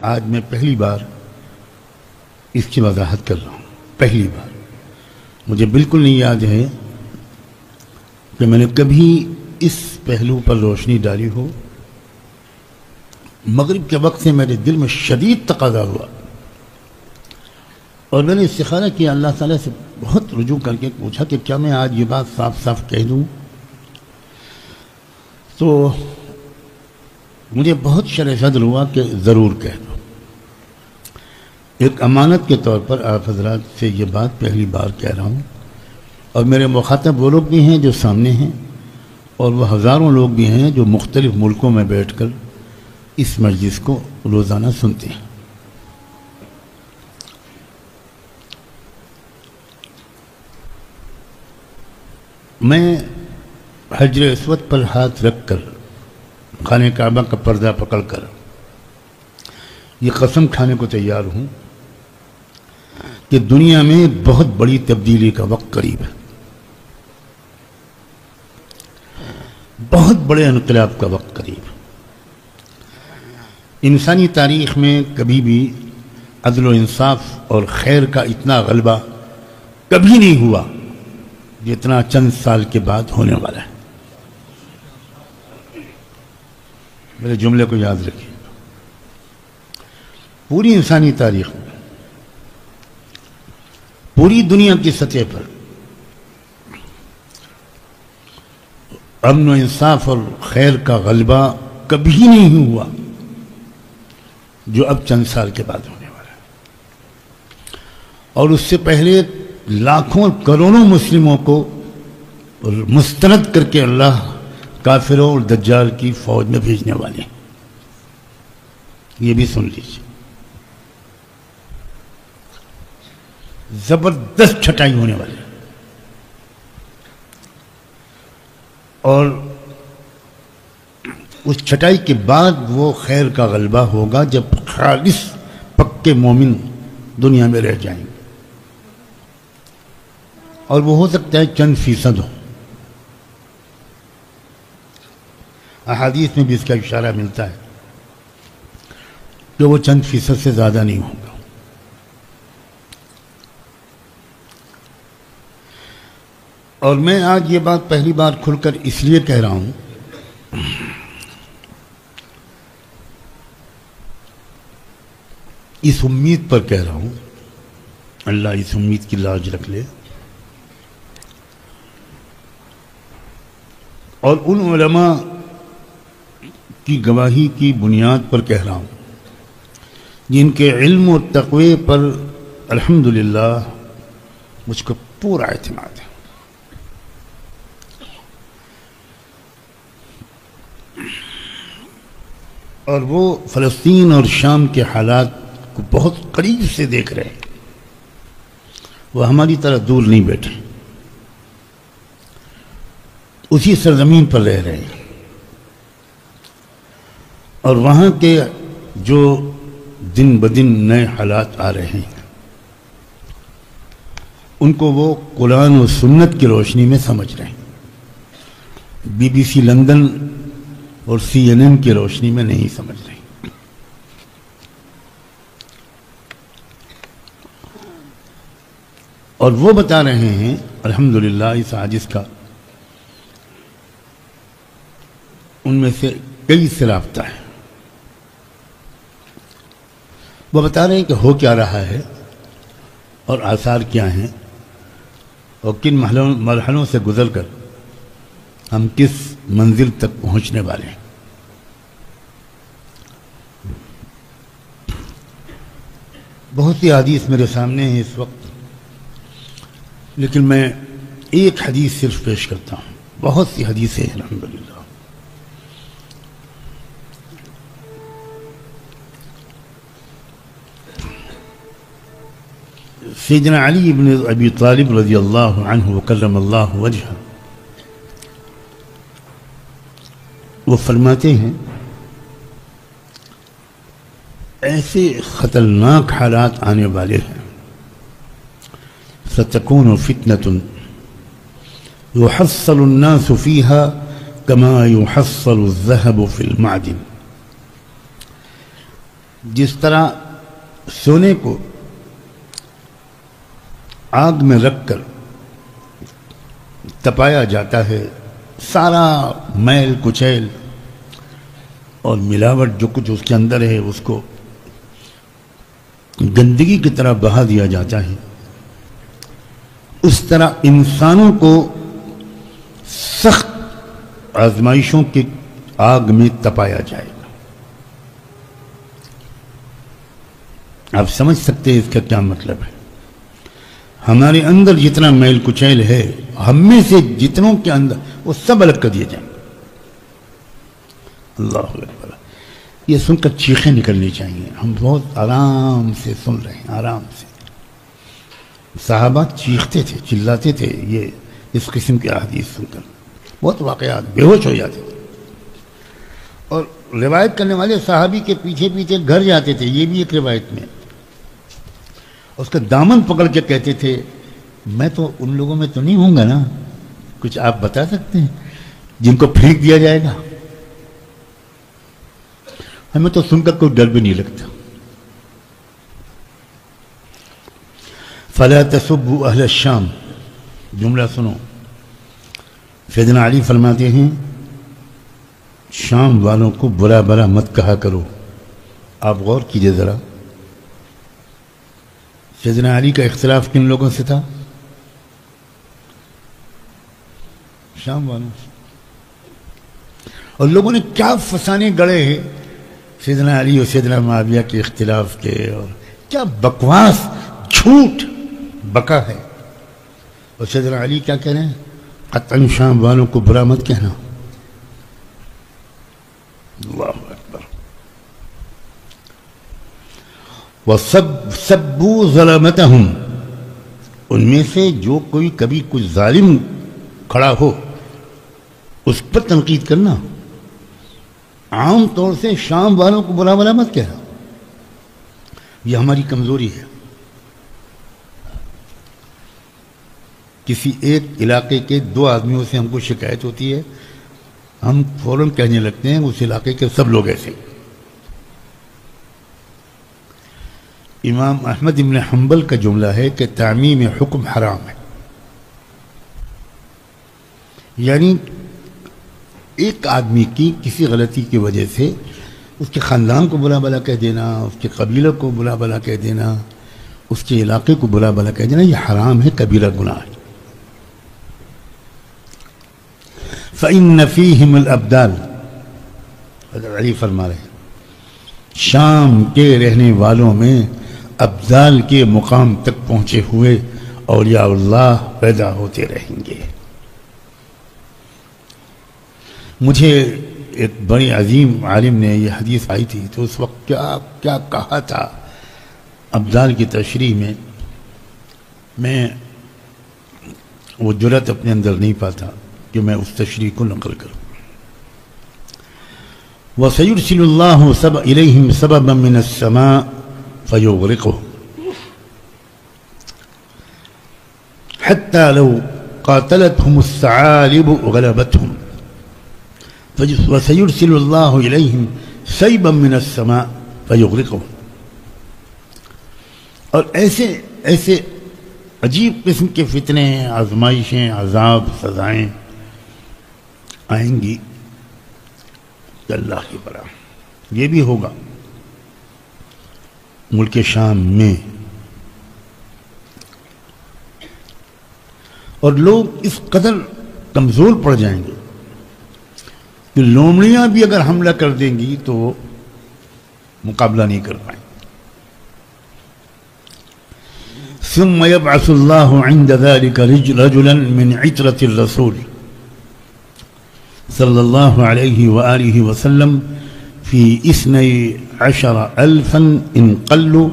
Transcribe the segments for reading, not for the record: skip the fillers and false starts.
آج میں پہلی بار اس کی وضاحت کر رہا ہوں. پہلی بار مجھے بالکل نہیں یاد ہے کہ میں نے کبھی اس پہلو پر روشنی ڈالی ہو. مغرب کے وقت سے میرے دل میں شدید تقاضا ہوا اور میں نے استخارہ کیا اللہ تعالیٰ سے, بہت رجوع کر کے پوچھا کہ کیا میں آج یہ بات صاف صاف کہہ دوں. تو مجھے بہت شرح صدر ہوا کہ ضرور کہہ دو. ایک امانت کے طور پر آپ حضرات سے یہ بات پہلی بار کہہ رہا ہوں, اور میرے مخاطب وہ لوگ بھی ہیں جو سامنے ہیں, اور وہ ہزاروں لوگ بھی ہیں جو مختلف ملکوں میں بیٹھ کر اس مجلس کو روزانہ سنتے ہیں. میں حجر اسود پر ہاتھ رکھ کر, خانہ کعبہ کا پردہ پکڑ کر یہ قسم کھانے کو تیار ہوں کہ دنیا میں بہت بڑی تبدیلی کا وقت قریب ہے. بہت بڑے انقلاب کا وقت قریب ہے. انسانی تاریخ میں کبھی بھی عدل و انصاف اور خیر کا اتنا غلبہ کبھی نہیں ہوا جتنا چند سال کے بعد ہونے والا ہے. میرے جملے کو یاد رکھیے. پوری انسانی تاریخ میں, پوری دنیا کی سطح پر امن و انصاف اور خیر کا غلبہ کبھی نہیں ہوا جو اب چند سال کے بعد ہونے والا ہے. اور اس سے پہلے لاکھوں کروڑوں مسلموں کو مسترد کر کے اللہ کافروں اور دجال کی فوج میں بھیجنے والے ہیں. یہ بھی سن لیجیے. زبردست چھٹائی ہونے والی ہے, اور اس چھٹائی کے بعد وہ خیر کا غلبہ ہوگا جب خالص پکے مومن دنیا میں رہ جائیں گے, اور وہ ہو سکتا ہے چند فیصد ہو. احادیث میں بھی اس کا اشارہ ملتا ہے کہ وہ چند فیصد سے زیادہ نہیں ہوگا. اور میں آج یہ بات پہلی بار کھل کر اس لیے کہہ رہا ہوں اس امید پر کہہ رہا ہوں, اللہ اس امید کی لاج رکھ لے, اور ان علماء کی گواہی کی بنیاد پر کہہ رہا ہوں جن کے علم و تقوی پر الحمدللہ مجھ کو پورا اعتماد ہے. اور وہ فلسطین اور شام کے حالات کو بہت قریب سے دیکھ رہے ہیں. وہ ہماری طرح دور نہیں بیٹھے, اسی سرزمین پر رہ رہے ہیں, اور وہاں کے جو دن بدن نئے حالات آ رہے ہیں ان کو وہ قرآن و سنت کی روشنی میں سمجھ رہے ہیں. BBC لندن اور CNN کی روشنی میں نہیں سمجھ رہے. اور وہ بتا رہے ہیں الحمدللہ اس عاجز کا ان میں سے کئی سے رابطہ ہے. وہ بتا رہے ہیں کہ ہو کیا رہا ہے اور آثار کیا ہیں اور کن مرحلوں سے گزر کر ہم کس منزل تک پہنچنے والے ہیں. بہت سی حدیث میرے سامنے ہیں اس وقت, لیکن میں ایک حدیث صرف پیش کرتا ہوں. بہت سی حدیثیں ہیں الحمدللہ. سیدنا علی بن ابی طالب رضی اللہ عنہ وکرم اللہ وجہہ وہ فرماتے ہیں ایسے خطرناک حالات آنے والے ہیں ستکون فتنۃ يحصل الناس فيها كما يحصل الذهب في المعدن. جس طرح سونے کو آگ میں رکھ کر تپایا جاتا ہے، سارا میل کچیل اور ملاوٹ جو کچھ اس کے اندر ہے اس کو گندگی کی طرح بہا دیا جاتا ہے، اس طرح انسانوں کو سخت آزمائشوں کی آگ میں تپایا جائے گا۔ آپ سمجھ سکتے ہیں اس کا کیا مطلب ہے؟ ہمارے اندر جتنا میل کچیل ہے، ہم میں سے جتنوں کے اندر، وہ سب الگ کر دیے جائیں گے۔ اللہ اکبر! یہ سن کر چیخیں نکلنی چاہیے۔ ہم بہت آرام سے سن رہے ہیں، آرام سے۔ صحابہ چیختے تھے، چلاتے تھے یہ اس قسم کے احادیث سن کر، بہت واقعات، بے ہوش ہو جاتے تھے، اور روایت کرنے والے صحابی کے پیچھے پیچھے گھر جاتے تھے۔ یہ بھی ایک روایت میں اس کا دامن پکڑ کے کہتے تھے، میں تو ان لوگوں میں تو نہیں ہوں گا نا، کچھ آپ بتا سکتے ہیں جن کو پھینک دیا جائے گا؟ ہمیں تو سن کر کوئی ڈر بھی نہیں لگتا۔ فَلَا تَسُبُّوا أَهْلَ الشَّامِ، جملہ سنو، سیدنا علی فرماتے ہیں شام والوں کو برا برا مت کہا کرو۔ آپ غور کیجئے ذرا، سیدنا علی کا اختلاف کن لوگوں سے تھا؟ شام والوں سے۔ اور لوگوں نے کیا فسانے گڑے ہیں سیدنا علی اور سیدنا معاویہ کے اختلاف کے، اور کیا بکواس جھوٹ بکا ہے۔ اور سیدنا علی کیا کہہ رہے ہیں؟ قطعاً شام والوں کو برا مت کہنا۔ اللہ اکبر! وَسَبُّوا ظَلَمَتَهُمْ، ان میں سے جو کوئی کبھی کچھ ظالم کھڑا ہو اس پر تنقید کرنا۔ عام طور سے شام والوں کو برا بلا مت کہنا، یہ ہماری کمزوری ہے۔ کسی ایک علاقے کے دو آدمیوں سے ہم کو شکایت ہوتی ہے، ہم فوراً کہنے لگتے ہیں اس علاقے کے سب لوگ ایسے۔ امام احمد بن حنبل کا جملہ ہے کہ تعمیم حکم حرام ہے، یعنی ایک آدمی کی کسی غلطی کی وجہ سے اس کے خاندان کو بلا بلا کہہ دینا، اس کے قبیلہ کو بلا بلا کہہ دینا، اس کے علاقے کو بلا بلا کہہ دینا، یہ حرام ہے، کبیرہ گناہ ہے۔ فَإِنَّ فِيهِمُ الْأَبْدَالِ، حضرت علی فرما رہے ہیں شام کے رہنے والوں میں ابدال کے مقام تک پہنچے ہوئے اولیاء اللہ پیدا ہوتے رہیں گے۔ مجھے ایک بڑے عظیم عالم نے یہ حدیث آئی تھی تو اس وقت کیا کہا تھا ابدال کی تشریح میں وہ جرأت اپنے اندر نہیں پاتا کہ میں اس تشریح کو نقل کروں۔ وَسَيُرْسِلُ اللَّهُ إِلَيْهِمْ سَبَبًا مِّنَ السَّمَاءِ فَيُغْرِقُهُمْ حَتَّى لَوْ قَاتَلَتْهُمُ الثَّعَالِبُ غَلَبَتْهُمْ وَسَيُرْسِلُ اللَّهُ إِلَيْهِمْ سَيْبًا مِّنَ السَّمَاءِ فَيُغْرِقُهُمْ، اور ایسے عجیب قسم کے فتنے، آزمائشیں، عذاب، سزائیں آئیں گی کہ اللہ کی برا۔ یہ بھی ہوگا ملک شام میں، اور لوگ اس قدر کمزور پڑ جائیں گے کہ لومڑیاں بھی اگر حملہ کر دیں گی تو وہ مقابلہ نہیں کر پائیں۔ ثم يبعث الله عند ذلك رجلا من عترة الرسول صلى الله عليه وآله وسلم في 12,000 إن قلوا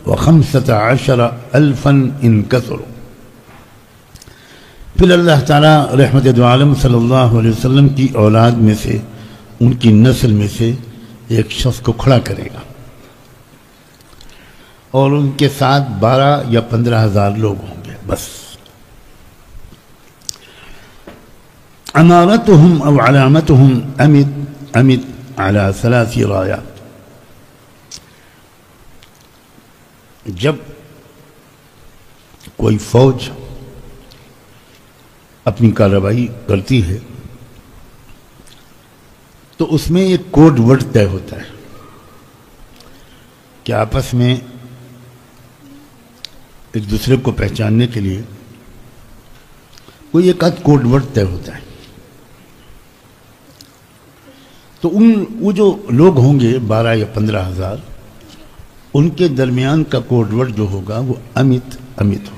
و15,000 إن كثروا۔ پھر اللہ تعالیٰ رحمت دو عالم صلی اللہ علیہ وسلم کی اولاد میں سے، ان کی نسل میں سے ایک شخص کو کھڑا کرے گا، اور ان کے ساتھ 12 یا 15,000 لوگ ہوں گے بس۔ امارتهم او علامتهم امد على 3 رايات، جب کوئی فوج اپنی کارروائی کرتی ہے تو اس میں ایک کوڈ ورڈ طے ہوتا ہے کہ آپس میں ایک دوسرے کو پہچاننے کے لیے کوئی ایک آدھ کوڈ ورڈ طے ہوتا ہے. تو وہ جو لوگ ہوں گے 12 یا 15,000 ان کے درمیان کا کوڈ ورڈ جو ہوگا وہ امت ہوگا.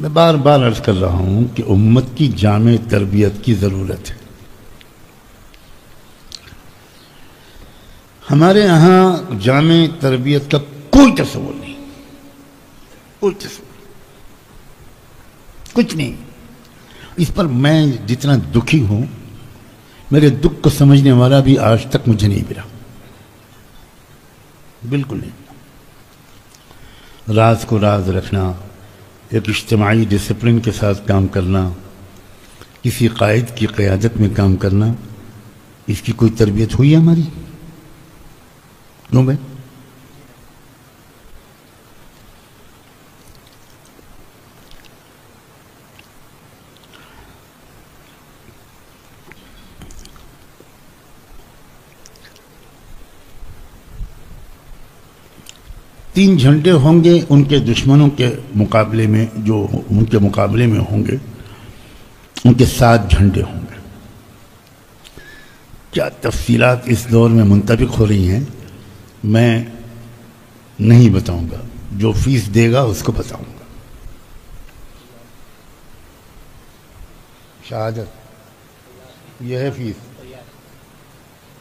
میں بار بار عرض کر رہا ہوں کہ امت کی جامع تربیت کی ضرورت ہے. ہمارے یہاں جامع تربیت کا کوئی تصور نہیں، کوئی تصور، کچھ نہیں. اس پر میں جتنا دکھی ہوں، میرے دکھ کو سمجھنے والا بھی آج تک مجھے نہیں ملا، بالکل نہیں. راز کو راز رکھنا، ایک اجتماعی ڈسپلن کے ساتھ کام کرنا، کسی قائد کی قیادت میں کام کرنا، اس کی کوئی تربیت ہوئی ہے ہماری؟ کیوں بھائی؟ تین جھنڈے ہوں گے ان کے دشمنوں کے مقابلے میں، جو ان کے مقابلے میں ہوں گے ان کے 7 جھنڈے ہوں گے. کیا تفصیلات اس دور میں منطبق ہو رہی ہیں میں نہیں بتاؤں گا، جو فیس دے گا اس کو بتاؤں گا. شہادت یہ ہے فیس.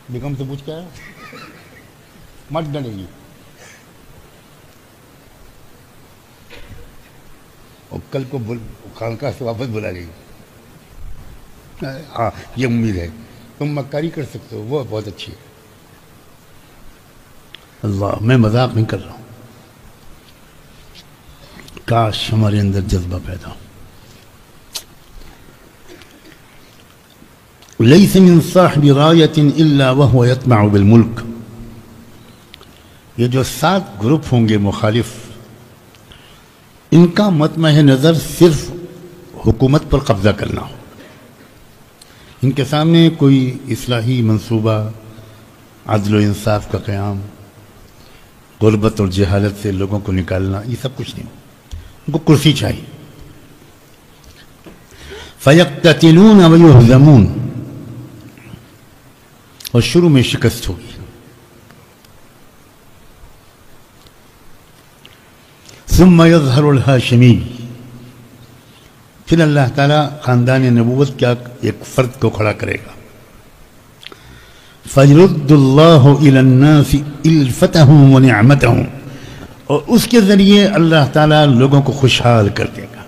بیگم سے پوچھ کے آیا، مت ڈرے گی. اور کل کو خانقاہ سے واپس بلا لے گی. ہاں یہ امید ہے. تم مکاری کر سکتے ہو، وہ بہت اچھی ہے. اللہ، میں مذاق نہیں کر رہا ہوں. کاش ہمارے اندر جذبہ پیدا ہو. لیس من صاحب رایۃ الا وهو یطمع بالملک. یہ جو 7 گروپ ہوں گے مخالف، ان کا مطمع نظر صرف حکومت پر قبضہ کرنا ہو. ان کے سامنے کوئی اصلاحی منصوبہ، عدل و انصاف کا قیام، غربت اور جہالت سے لوگوں کو نکالنا، یہ سب کچھ نہیں ہو. ان کو کرسی چاہیے. فَيَقْتَتِلُونَ وَيُهْزَمُونَ. اور شروع میں شکست ہوگی. ثم يظهر الہاشمی. پھر اللہ تعالیٰ خاندان نبوت کا ایک فرد کو کھڑا کرے گا. فَيَرُدُّ اللَّهُ إِلَى النَّاسِ إِلْفَتَهُمْ وَنِعْمَتَهُمْ. اور اس کے ذریعے اللہ تعالیٰ لوگوں کو خوشحال کر دے گا،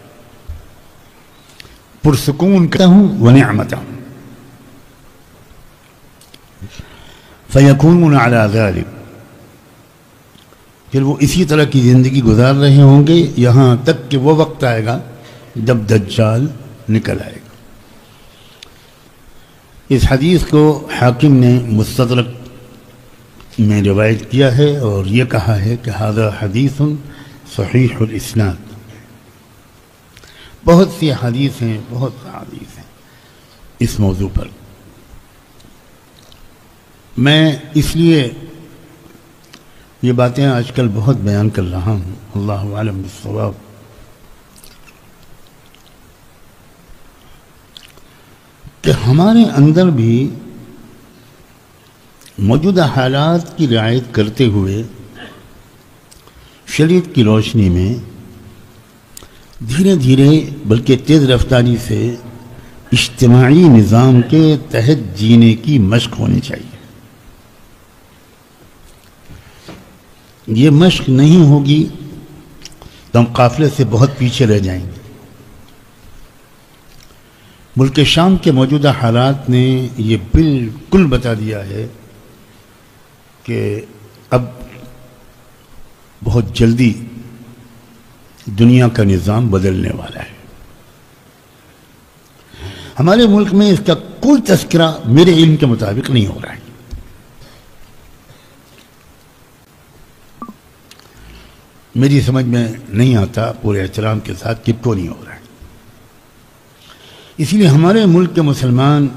پرسکون کرتا ہوں وَنِعْمَتَهُمْ. فَيَكُونُونَ عَلَى ذَلِكَ. پھر وہ اسی طرح کی زندگی گزار رہے ہوں گے یہاں تک کہ وہ وقت آئے گا جب دجال نکل آئے گا. اس حدیث کو حاکم نے مستدرک میں روایت کیا ہے اور یہ کہا ہے کہ ھذا حدیث صحیح الاسناد. بہت سی حدیث ہیں، بہت سی حدیث ہیں اس موضوع پر. میں اس لیے یہ باتیں آج کل بہت بیان کر رہا ہوں، اللہ عالم بالصواب. کہ ہمارے اندر بھی موجودہ حالات کی رعایت کرتے ہوئے شریعت کی روشنی میں دھیرے دھیرے بلکہ تیز رفتاری سے اجتماعی نظام کے تحت جینے کی مشق ہونی چاہیے. یہ مشق نہیں ہوگی تو ہم قافلے سے بہت پیچھے رہ جائیں گے. ملک شام کے موجودہ حالات نے یہ بالکل بتا دیا ہے کہ اب بہت جلدی دنیا کا نظام بدلنے والا ہے. ہمارے ملک میں اس کا کوئی تذکرہ میرے علم کے مطابق نہیں ہو رہا ہے. میری سمجھ میں نہیں آتا پورے احترام کے ساتھ کہ کیوں نہیں ہو رہا ہے. اس لیے ہمارے ملک کے مسلمان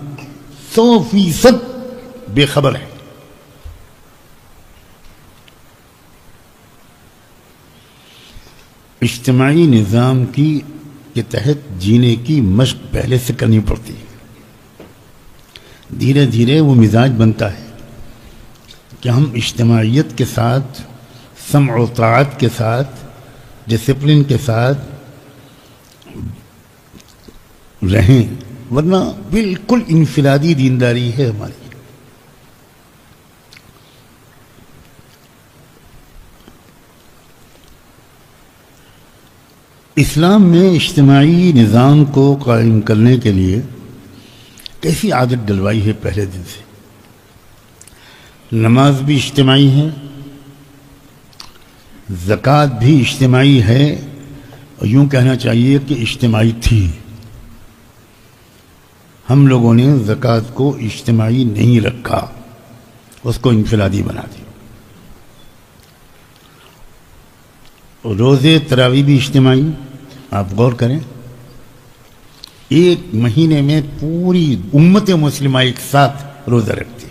100% بے خبر ہیں. اجتماعی نظام کے تحت جینے کی مشق پہلے سے کرنی پڑتی ہے. دھیرے دھیرے وہ مزاج بنتا ہے کہ ہم اجتماعیت کے ساتھ، سمع و طاعت کے ساتھ، ڈسپلن کے ساتھ رہیں، ورنہ بالکل انفرادی دینداری ہے ہماری. اسلام میں اجتماعی نظام کو قائم کرنے کے لیے کیسی عادت ڈلوائی ہے پہلے دن سے. نماز بھی اجتماعی ہے، زکوٰۃ بھی اجتماعی ہے، اور یوں کہنا چاہیے کہ اجتماعی تھی. ہم لوگوں نے زکوٰۃ کو اجتماعی نہیں رکھا، اس کو انفرادی بنا دیا. روزے تراویح بھی اجتماعی. آپ غور کریں، ایک مہینے میں پوری امت مسلمہ ایک ساتھ روزہ رکھتی،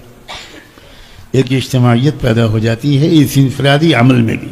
ایک اجتماعیت پیدا ہو جاتی ہے اس انفرادی عمل میں بھی.